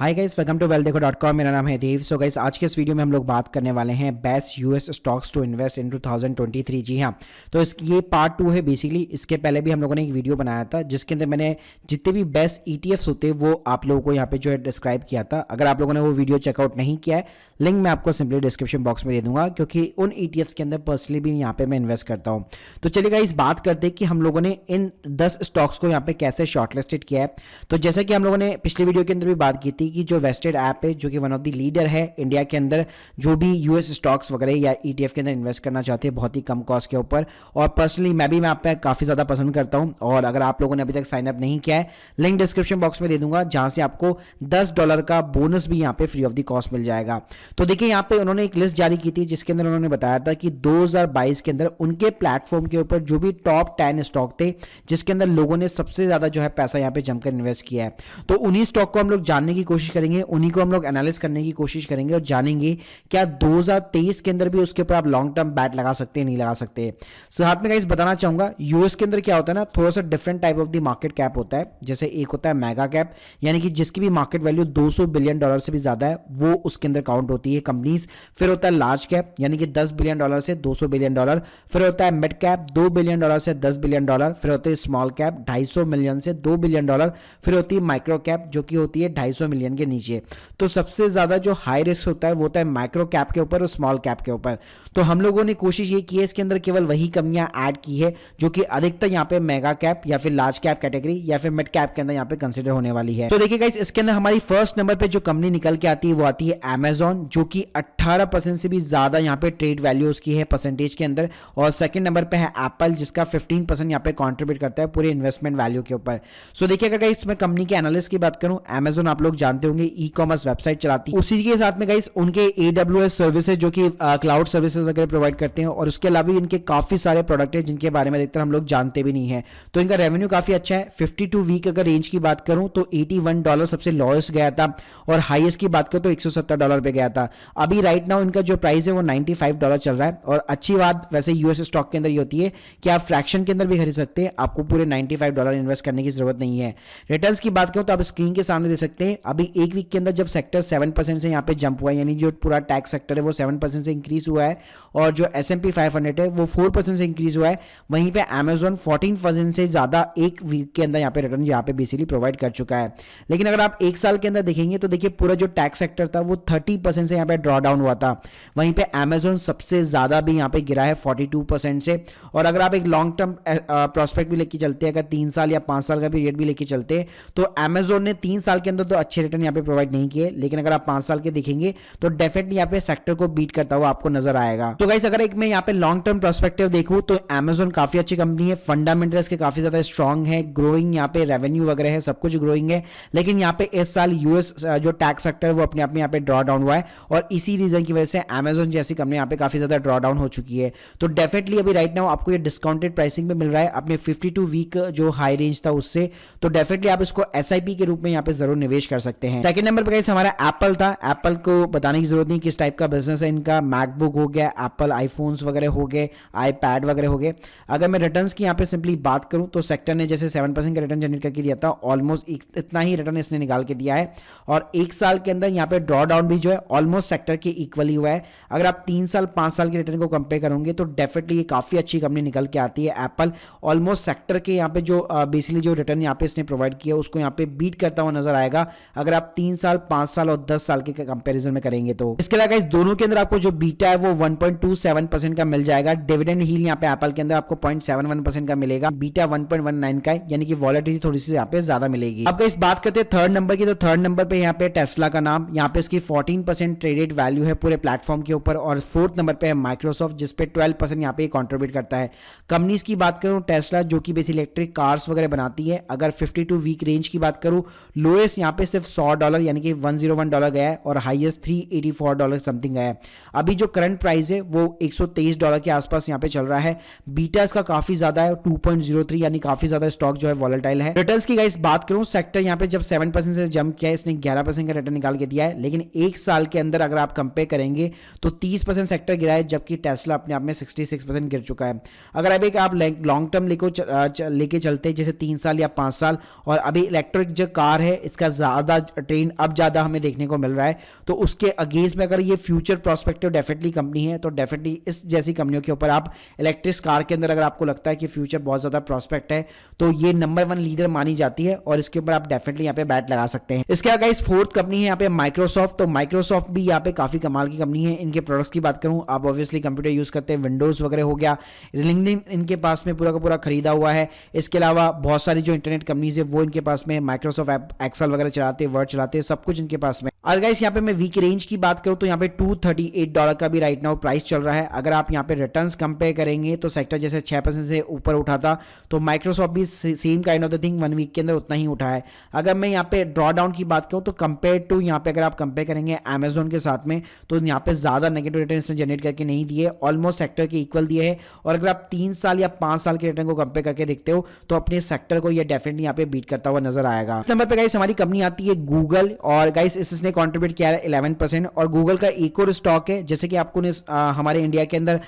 Hi guys, welcome to wealthdeco.com। मेरा नाम है देव। सो गाइस, आज के इस वीडियो में हम लोग बात करने वाले हैं best US stocks to invest in 2023। जी हाँ, तो ये पार्ट 2 है। बेसिकली इसके पहले भी हम लोगों ने एक वीडियो बनाया था जिसके अंदर मैंने जितने भी बेस्ट ईटीएफ्स होते हैं वो आप लोगों को यहाँ पे जो है डिस्क्राइब किया था। अगर आप लोगों ने वो वीडियो चेकआउट नहीं किया है, लिंक मैं आपको सिंपली डिस्क्रिप्शन बॉक्स में दे दूंगा, क्योंकि उन ईटीएफ्स के अंदर पर्सनली भी यहाँ पे मैं इन्वेस्ट करता हूँ। तो चलिए गाइस, बात करते हैं कि हम लोगों ने इन 10 स्टॉक्स को यहाँ पे कैसे शॉर्टलिस्टेड किया है। तो जैसा कि हम लोगों ने पिछली वीडियो के अंदर भी बात की थी कि जो वेस्टेड ऐप है, जो कि वन ऑफ द लीडर है इंडिया के अंदर, जो भी यूएस स्टॉक्स वगैरह या ईटीएफ के अंदर इन्वेस्ट करना चाहते हैं बहुत ही कम कॉस्ट के ऊपर, और पर्सनली मैं भी आप पे काफ़ी ज़्यादा पसंद करता हूं। और अगर आप लोगों ने अभी तक साइन अप नहीं किया है, लिंक डिस्क्रिप्शन बॉक्स में दे दूंगा, जहां से आपको $10 का बोनस भी यहाँ पे फ्री ऑफ द कॉस्ट मिल जाएगा। तो देखिए, यहाँ पे उन्होंने एक लिस्ट जारी की थी जिसके अंदर उन्होंने बताया था कि 2022 के अंदर उनके प्लेटफॉर्म के ऊपर जो भी टॉप 10 स्टॉक थे जिसके अंदर लोगों ने सबसे ज़्यादा जो है पैसा यहाँ पे जमकर इन्वेस्ट किया है, तो उन्हीं स्टॉक को हम लोग जानने की कोशिश करेंगे, उन्हीं को हम लोग एनालिसिस करने की कोशिश करेंगे और जानेंगे क्या 2023 के अंदर भी उसके ऊपर आप लॉन्ग टर्म बैट लगा सकते हैं, नहीं लगा सकते। साथ में गाइस बताना चाहूंगा, यूएस के अंदर क्या होता है ना, थोड़ा सा different type of the market cap होता है। जैसे एक होता है मेगा कैप, यानी कि जिसकी भी मार्केट वैल्यू $200 बिलियन से भी ज्यादा है, वो उसके अंदर काउंट होती है कंपनीज। फिर होता है लार्ज कैप, यानी कि $10 बिलियन से $200 बिलियन। फिर होता है मिड कैप, $2 बिलियन से $10 बिलियन। फिर होते हैं स्मॉल कैप, $250 मिलियन से $2 बिलियन। फिर होती है माइक्रो कैप, जो कि होती है $250 मिलियन के नीचे। तो सबसे ज्यादा जो हाई रिस्क होता है वो होता है माइक्रो कैप के ऊपर और स्मॉल कैप के ऊपर। तो हम लोगों ने कोशिश ये की है, इसके अंदर केवल वही कंपनियां ऐड की है जो कि अधिकतर यहाँ पे मेगा कैप या फिर लार्ज कैप कैटेगरी या फिर मिड कैप के अंदर यहाँ पे कंसीडर होने वाली है। तो देखिए गाइस, इसके अंदर हमारी फर्स्ट नंबर पे जो कंपनी निकल के आती है वो आती है Amazon, जो कि 18% से भी ज्यादा यहाँ पे ट्रेड वैल्यू उसकी है परसेंटेज के अंदर। और सेकंड नंबर पे है एप्पल, जिसका 15% यहाँ पे कॉन्ट्रीब्यूट करता है पूरे इन्वेस्टमेंट वैल्यू के ऊपर। सो देखिए, अगर इसमें कंपनी के एनालिस्ट की बात करूं, Amazon आप लोग जानते होंगे ई कॉमर्स वेबसाइट चलाती है, उसी के साथ में गाइस उनके AWS सर्विसेज जो कि क्लाउड सर्विसेज वगैरह प्रोवाइड करते हैं, और उसके अलावा इनके काफी सारे प्रोडक्ट हैं जिनके बारे में अधिकतर हम लोग जानते भी नहीं है। तो इनका रेवेन्यू काफी अच्छा है। 52 वीक अगर रेंज की बात करूं तो $81 सबसे लोएस्ट गया था, और हाईएस्ट की बात करूं तो $170 पे गया था। अभी राइट नाउ इनका जो प्राइस है वो $95 चल रहा है। और अच्छी बात वैसे यूएस स्टॉक के अंदर ये होती है कि आप फ्रैक्शन के अंदर भी खरीद सकते हैं, आपको पूरे $95 इन्वेस्ट करने की जरूरत नहीं है। रिटर्न्स की बात करूं तो आप स्क्रीन के सामने दे सकते हैं। अभी एक वीक के अंदर जब सेक्टर 7% से यहाँ पे जंप हुआ है, यानी जो पूरा टैक्स सेक्टर है वो 7% से इंक्रीज हुआ है, और जो S&P 500 है वो 4% से इंक्रीज हुआ है। वहीं पे Amazon 14% से ज्यादा एक वीक के अंदर यहाँ पे रिटर्न यहाँ पे बेसिकली प्रोवाइड कर चुका है। लेकिन अगर आप एक साल के अंदर देखेंगे तो देखिए, पूरा जो टैक्स सेक्टर था वो 30% से यहाँ पे ड्रॉ डाउन हुआ था। वहीं पे Amazon सबसे ज्यादा भी यहाँ पे गिरा है 42% से। और अगर आप एक लॉन्ग टर्म प्रोस्पेक्ट भी लेके चलते हैं, अगर 3 साल या 5 साल का पीरियड भी लेके चलते हैं, तो Amazon ने 3 साल के अंदर तो अच्छे रिटर्न यहाँ पे प्रोवाइड नहीं किए, लेकिन अगर आप 5 साल के देखेंगे तो डेफिनेटली यहाँ पे सेक्टर को बीट करता हुआ आपको नजर आएगा। तो गाइस, अगर एक मैं यहाँ पे लॉन्ग टर्म पर्सपेक्टिव देखूं तो Amazon काफी अच्छी कंपनी है, फंडामेंटल्स के काफी ज्यादा स्ट्रांग है, ग्रोइंग यहाँ पे रेवेन्यू वगैरह है, सब कुछ ग्रोइंग है। लेकिन यहाँ पे इस साल यूएस जो टैक्स सेक्टर है वो अपने आप में यहाँ पे ड्रॉ डाउन हुआ है, और इसी रीजन की वजह से Amazon जैसी कंपनी यहाँ पे काफी ज्यादा ड्रॉ डाउन हो चुकी है। तो डेफिनेटली अभी राइट नाउ आपको ये डिस्काउंटेड प्राइसिंग पे मिल रहा है अपने 52 वीक जो हाई रेंज था उससे। तो डेफिनेटली आप इसको SIP के रूप में यहाँ पे जरूर निवेश कर सकते हैं। सेकंड नंबर पे गाइस हमारा एप्पल था। एप्पल को बताने की जरूरत नहीं किस टाइप का बिजनेस है इनका। मैकबुक हो गया, एप्पल आईफोन्स वगैरह हो गए, आईपैड वगैरह हो गए। अगर मैं रिटर्न्स की यहाँ पे सिंपली बात करूं तो सेक्टर ने जैसे 7% का रिटर्न जनरेट करके दिया था, ऑलमोस्ट इतना ही रिटर्न इसने निकाल के दिया है। और एक साल के अंदर यहाँ पे ड्रॉ डाउन भी जो है ऑलमोस्ट सेक्टर के इक्वली हुआ है। अगर आप 3 साल 5 साल के रिटर्न को कंपेयर करोगे तो डेफिनेटली ये काफी अच्छी कंपनी निकल के आती है एप्पल। ऑलमोस्ट सेक्टर के यहाँ पे जो बेसिकली जो रिटर्न यहाँ पे इसने प्रोवाइड किया उसको यहाँ पे बीट करता हुआ नजर आएगा, अगर आप 3 साल 5 साल और 10 साल के कंपेरिजन में करेंगे तो। इसके अलावा इस दोनों के अंदर आपको जो बीटा है वो 1.27% का मिल जाएगा। डिविडेंड यील्ड यहाँ पे एप्पल के अंदर आपको 0.71% का मिलेगा, बीटा 1.19 का है, यानी कि वॉलेटिलिटी थोड़ी सी यहाँ पे ज्यादा मिलेगी। अब इस बात करते हैं थर्ड नंबर की, तो थर्ड नंबर पे यहाँ पे टेस्ला का नाम, यहाँ पे इसकी 14% ट्रेडेड वैल्यू है पूरे प्लेटफॉर्म के ऊपर। और फोर्थ नंबर पे है माइक्रोसॉफ्ट, जिसपे 12% यहाँ पे कॉन्ट्रीब्यूट करता है। कंपनीज की बात करूं, टेस्ला जो कि बेसिकली इलेक्ट्रिक कार्स वगैरह बनाती है, अगर 52 वीक रेंज की बात करूं, लोएस्ट यहाँ पे सिर्फ $100 यानी कि $101 गया है, और हाईएस्ट $384 समथिंग गया है। अभी जो करंट प्राइस है वो $123 के आसपास यहाँ पे चल रहा है। बीटा इसका काफी ज्यादा है 2.03, यानी काफी ज्यादा स्टॉक जो है वॉलेटाइल है। रिटर्न्स की गाइस बात करूं, सेक्टर यहाँ पे जब 7% से जंप किया है, इसने 11% का रिटर्न निकाल के दिया है। लेकिन एक साल के अंदर अगर आप कंपेयर करेंगे तो 30% सेक्टर गिरा है, जबकि टेस्ला अपने आप में 66% गिर चुका है। अगर अभी आप लॉन्ग टर्म लेके चलते हैं जैसे 3 साल या 5 साल, और अभी इलेक्ट्रिक जो कार है इसका ज्यादा ट्रेंड अब ज़्यादा हमें देखने को मिल रहा है, तो उसके अगेंस्ट में अगर ये फ्यूचर प्रोस्पेक्टिव डेफिनेटली कंपनी है तो डेफिनेटली इस जैसी कंपनियों के ऊपर आप इलेक्ट्रिक कार के अंदर अगर आपको लगता है कि फ्यूचर बहुत ज़्यादा प्रोस्पेक्ट है तो ये नंबर 1 लीडर मानी जाती है और इसके ऊपर आप डेफिनेटली यहाँ पे बैट लगा सकते हैं। इसके अलावा गाइस फोर्थ कंपनी है यहाँ पे माइक्रोसॉफ्ट। तो माइक्रोसॉफ्ट भी यहाँ पे काफ़ी कमाल की कंपनी है। इनके प्रोडक्ट्स की बात करूँ, आप ऑब्वियसली कंप्यूटर यूज़ करते हैं, विंडोज़ वगैरह हो गया, लिंक्डइन इनके पास में पूरा का पूरा खरीदा हुआ है। इसके अलावा बहुत सारी जो इंटरनेट कंपनीज है वो इनके पास में, माइक्रोसॉफ्ट एक्सेल वगैरह चलाते हैं, वर्ड चलाते हैं, सब कुछ इनके पास में। और गाइस यहाँ पे मैं वीक रेंज की बात करूँ तो यहाँ पे $238 का भी राइट नाउ प्राइस चल रहा है। अगर आप यहाँ पे रिटर्न्स कंपेयर करेंगे तो सेक्टर जैसे 6% से ऊपर उठा था, तो माइक्रोसॉफ्ट भी same kind of the thing 1 week के अंदर उतना ही उठा है। अगर मैं यहाँ पे ड्रॉ डाउन की बात करूँ तो कंपेयर टू यहाँ पे अगर आप कंपेयर करेंगे अमेजोन के साथ में तो यहाँ पे ज़्यादा नेगेटिव रिटर्न इसने जनरेट करके नहीं दिए, ऑलमोस्ट सेक्टर के इक्वल दिए हैं। और अगर आप 3 साल या 5 साल के रिटर्न को कंपेयर करके देखते हो तो अपने सेक्टर को ये डेफिनेटली यहाँ पे बीट करता हुआ नजर आएगा। इस नंबर पे गाइस हमारी कंपनी आती है गूगल, और गाइस इसने कॉन्ट्रीब्यूट किया है 11%। और गूगल का एक और स्टॉक है, जैसे कि आपको हमारे इंडिया के अंदर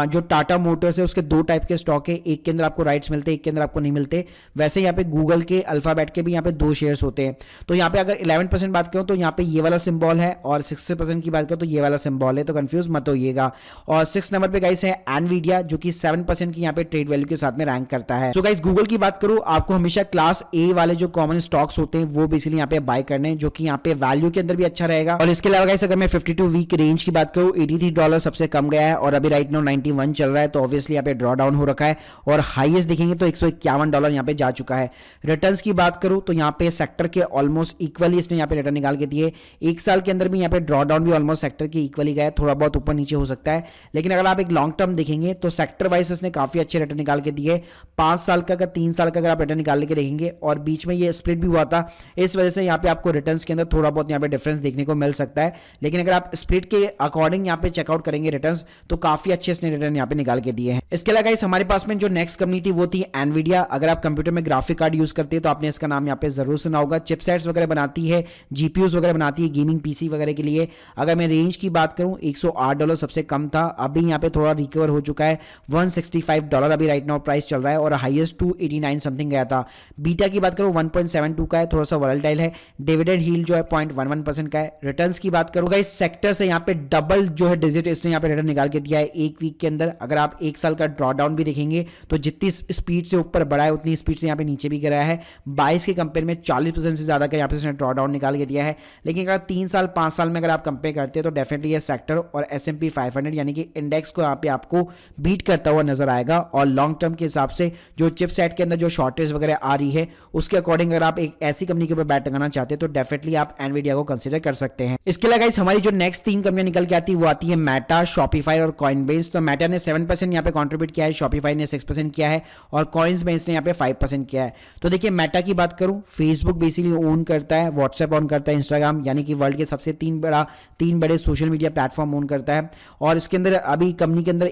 जो टाटा मोटर्स है उसके 2 टाइप के स्टॉक है, एक के अंदर आपको राइट्स मिलते हैं, एक के अंदर आपको नहीं मिलते। वैसे यहाँ पे गूगल के अल्फाबेट के भी यहाँ पे 2 शेयर्स होते हैं। तो यहाँ पे अगर 11% बात करूँ तो यहाँ पे ये वाला सिंबल है, और 60% की बात करूँ तो ये वाला सिंबल है, तो कंफ्यूज मत होइएगा। और 6 नंबर पे गाइस है एनवीडिया, जो कि 7% की यहाँ पे ट्रेड वैल्यू के साथ में रैंक करता है। सो गाइस गूगल की बात करूँ, आपको हमेशा क्लास ए वाले जो कॉमन स्टॉक्स होते हैं वो बेसिकली यहाँ पे बाय करने, जो कि यहाँ पे वैल्यू के अंदर भी अच्छा रहेगा। और इसके अलावा गाइस अगर मैं 52 वीक रेंज की बात करूँ, $83 सबसे कम गया है और अभी राइट नाउ 91 चल रहा है, तो ऑब्वियसली यहाँ पे ड्रॉ डाउन हो रखा है। और हाईएस्ट देखेंगे तो $151 यहाँ पे जा चुका है। रिटर्न्स की बात करूँ तो यहाँ पे सेक्टर के ऑलमोस्ट इक्वली इसने यहाँ पे रिटर्न निकाल के दिए। 1 साल के अंदर भी यहाँ पे ड्रॉ डाउन भी ऑलमोस्ट सेक्टर के इक्वली गया है, थोड़ा बहुत ऊपर नीचे हो सकता है, लेकिन अगर आप एक लॉन्ग टर्म देखेंगे तो सेक्टर वाइज इसने काफी अच्छे रिटर्न निकाल के दिए। 5 साल का, 3 साल का अगर आप रिटर्न निकाल के देखेंगे, और बीच में ये स्प्लिट भी हुआ था, इस वजह से यहाँ पे आपको रिटर्न्स के अंदर थोड़ा बहुत यहाँ पे डिफरेंस देखने को मिल सकता है। लेकिन अगर आप स्प्लिट के अकॉर्डिंग यहाँ पे चेकआउट करेंगे रिटर्न्स, तो काफी अच्छे इसने रिटर्न यहाँ पे निकाल के दिए हैं। इसके अलावा गाइस हमारे पास में जो नेक्स्ट कंपनी थी वो थी एनवीडिया। अगर आप कंप्यूटर में ग्राफिक कार्ड यूज करते हैं तो आपने इसका नाम यहाँ पे जरूर सुना होगा। चिपसेट्स वगैरह बनाती है, जीपीयूज वगैरह बनाती है गेमिंग पीसी वगैरह के लिए। अगर मैं रेंज की बात करूं, $108 सबसे कम था, अभी यहाँ पे थोड़ा रिकवर हो चुका है, $165 अभी राइट नाउ प्राइस चल रहा है, और हाईएस्ट 289 समथिंग गया था। बीटा की बात करूं 1.72 का है, थोड़ा सा वोलेटाइल है। डिविडेंड यील्ड जो है 0.11% का है। रिटर्न्स की बात करूंगा, इस सेक्टर से यहाँ पे डबल जो है डिजिट इसने यहाँ पे रिटर्न निकाल के दिया है 1 वीक के अंदर। अगर आप 1 साल का ड्रॉ डाउन भी देखेंगे तो जितनी स्पीड से ऊपर बढ़ा है उतनी स्पीड से यहाँ पे नीचे भी गिरा है। 22 के कंपेयर में 40% से ज्यादा का यहाँ पे इसने ड्रॉ डाउन निकाल के दिया है। लेकिन अगर 3 साल 5 साल में अगर आप कंपेयर करते हैं तो डेफिनेटली ये सेक्टर और S&P 500 यानी कि इंडेक्स को यहाँ पे आपको बीट करता हुआ नजर आएगा। और लॉन्ग टर्म के हिसाब से जो चिपसेट के अंदर जो शॉर्टेज वगैरह आ रही है उसके अकॉर्डिंग अगर आप एक ऐसी कंपनी के ऊपर बैट लगाना चाहते हैं तो डेफिनेटली आप एनवीडिया को कंसीडर कर सकते हैं। इसके अलावा गाइस हमारी जो नेक्स्ट 3 कंपनियां निकल के आती है वो आती है मेटा, शॉपिफाई और कॉइनबेस। तो मेटा ने 7% यहाँ पे कंट्रीब्यूट किया है, शॉपिफाई ने 6% किया है, और कॉइनबेस ने यहाँ पे 5% किया है। तो देखिए मेटा की बात करूं, फेसबुक बेसिकली ओन करता है, व्हाट्सएप ओन करता है, इंस्टाग्राम यानी कि वर्ल्ड के सबसे 3 बड़े सोशल मीडिया प्लेटफॉर्म ओन करता है। और इसके अंदर अभी कंपनी के अंदर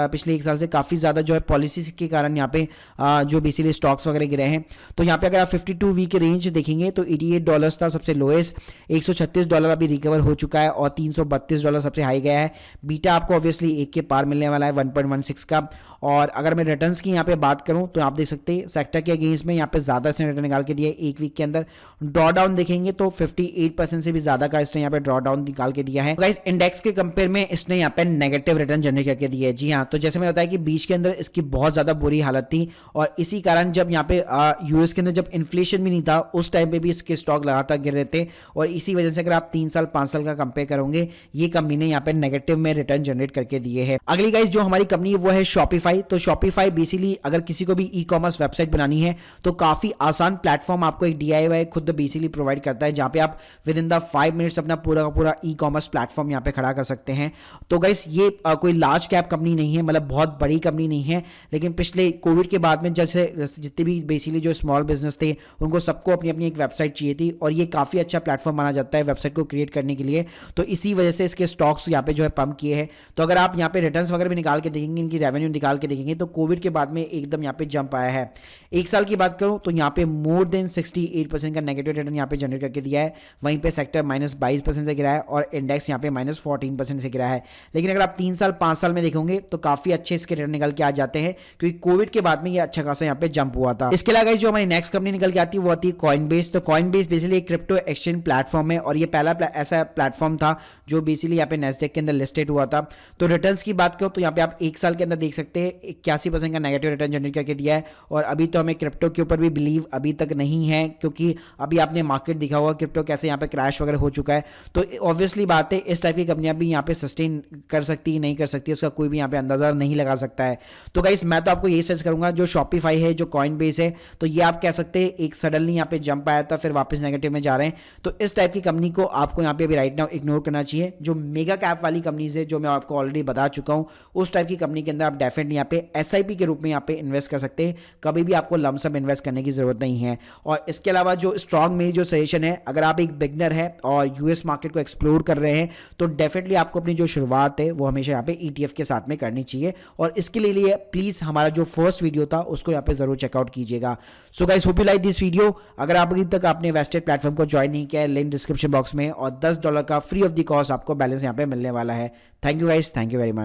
पिछले 1 साल से काफी ज्यादा जो है पॉलिसी के कारण यहाँ पे जो बेसिकली स्टॉक्स वगैरह गिरे हैं। तो यहाँ पे अगर आप 52 वीक रेंज देखेंगे तो $88 था सबसे लोएस्ट, $136 अभी रिकवर हो चुका है, और $332 सबसे हाई गया है। बीटा आपको ऑब्वियसली 1 के पार मिलने वाला है 1.16 का। और अगर मैं रिटर्न्स की यहाँ पे बात करूँ तो आप देख सकते हैं सेक्टर के अगेंस्ट में यहाँ पे ज्यादा इसने रिटर्न निकाल के दिया 1 वीक के अंदर। ड्रॉ डाउन देखेंगे तो 58% से भी ज्यादा का इसने यहाँ पे ड्रॉ डाउन निकाल के दिया है। गाइस इंडेक्स के कंपेयर में इसने यहाँ पे नेगेटिव रिटर्न जनरेट करके दिया है। जी हाँ, तो जैसे मैंने बताया कि बीच के अंदर इसकी बहुत ज्यादा बुरी हालत थी, और इसी कारण जब यहाँ पे यूएस के अंदर जब इन्फ्लेशन भी नहीं था उस टाइम पे भी इसके स्टॉक लगातार गिर रहे थे, और इसी वजह से अगर आप 3 साल 5 साल का कंपेयर करोगे ये कंपनी ने यहाँ पे नेगेटिव में रिटर्न जनरेट करके दिए हैं। अगली गाइस जो हमारी कंपनी है वो है शॉपिफाई। तो शॉपिफाई बेसिकली अगर किसी को भी ई कॉमर्स वेबसाइट बनानी है तो काफी आसान प्लेटफॉर्म आपको एक DIY खुद बेसिकली प्रोवाइड करता है, जहां पे आप विद इन द 5 मिनट्स अपना पूरा का पूरा ई कॉमर्स प्लेटफॉर्म यहाँ पे खड़ा कर सकते हैं। तो गाइस ये कोई लार्ज कैप कंपनी नहीं है, मतलब बहुत बड़ी कंपनी नहीं है, लेकिन पिछले कोविड के बाद में जैसे जितने भी बेसिकली जो स्मॉल बिजनेस थे उनको सबको अपनी अपनी एक वेबसाइट चाहिए थी, और ये काफी अच्छा प्लेटफॉर्म माना माना जाता है वेबसाइट को क्रिएट करने के लिए, तो इसी वजह से इसके स्टॉक्स यहाँ पे जो है पंप किए हैं। तो अगर आप यहाँ पे रिटर्न्स वगैरह भी निकाल के देखेंगे, इनकी रेवेन्यू निकाल के देखेंगे, तो कोविड के बाद में एकदम यहाँ पे जंप आया है। एक साल की बात करूँ तो यहाँ पे मोर देन 68% का नेगेटिव रिटर्न यहाँ पे जनरेट करके दिया है। वहीं पे सेक्टर -22% से गिरा है और इंडेक्स यहाँ पे -14% से गिरा है। लेकिन अगर आप 3 साल 5 साल में देखोगे तो काफी अच्छे इसके रिटर्न निकल के आ जाते हैं, क्योंकि कोविड के बाद में ये अच्छा खासा यहाँ पे जंप हुआ था। इसके अलावा जो हमारी नेक्स्ट कंपनी निकल के आती है वो आती है कॉइनबेस। तो कॉइनबेस बेसिकली एक क्रिप्टो एक्सचेंज प्लेटफॉर्म है और ये पहला ऐसा प्लेटफॉर्म था जो बेसिकली यहाँ पे नेस्डेक के अंदर लिस्टेड हुआ था। तो रिटर्न्स की बात करो तो यहाँ पे आप एक साल के अंदर देख सकते हैं 81% का नेगेटिव रिटर्न जनरेट करके दिया है। और अभी तो हमें क्रिप्टो के ऊपर भी बिलीव अभी तक नहीं है, क्योंकि अभी आपने मार्केट दिखा होगा क्रिप्टो कैसे यहाँ पे क्रैश वगैरह हो चुका है। तो ऑब्वियसली बात है इस टाइप की कंपनियां भी यहाँ पे सस्टेन कर सकती नहीं कर सकती, उसका कोई भी यहाँ पे अंदाजा नहीं लगा सकता है। तो गाइस मैं तो आपको यही सजेस्ट करूंगा, जो शॉपिफाई है, जो कॉइनबेस है, तो ये आप कह सकते हैं एक सडनली यहाँ पे जंप आया था, फिर वापस नेगेटिव में जा रहे हैं। तो इस टाइप की कंपनी को आपको यहाँ पे अभी राइट नाउ इग्नोर करना चाहिए। जो मेगा कैप वाली कंपनीज है, जो मैं आपको ऑलरेडी बता चुका हूँ, उस टाइप की कंपनी के अंदर आप डेफिनेटली यहाँ पे SIP के रूप में यहाँ पे इन्वेस्ट कर सकते हैं। कभी भी आपको लमसम इन्वेस्ट करने की जरूरत नहीं है। और इसके अलावा जो स्ट्रॉन्ग मेरी जो सजेशन है, अगर आप एक बिगनर है और US मार्केट को एक्सप्लोर कर रहे हैं तो डेफिनेटली आपको अपनी जो शुरुआत है वो हमेशा यहाँ पे ETF के साथ में करनी चाहिए। और इसके लिए प्लीज हमारा जो फर्स्ट वीडियो था उसको यहाँ पे जरूर चेकआउट कीजिएगा। So guys hope you like this video. अगर आप अभी तक आपने वेस्टेड प्लेटफॉर्म को ज्वाइन नहीं किया है, लिंक डिस्क्रिप्शन बॉक्स में, और $10 का फ्री ऑफ द कॉस्ट आपको बैलेंस यहाँ पे मिलने वाला है। Thank you guys, thank you very much.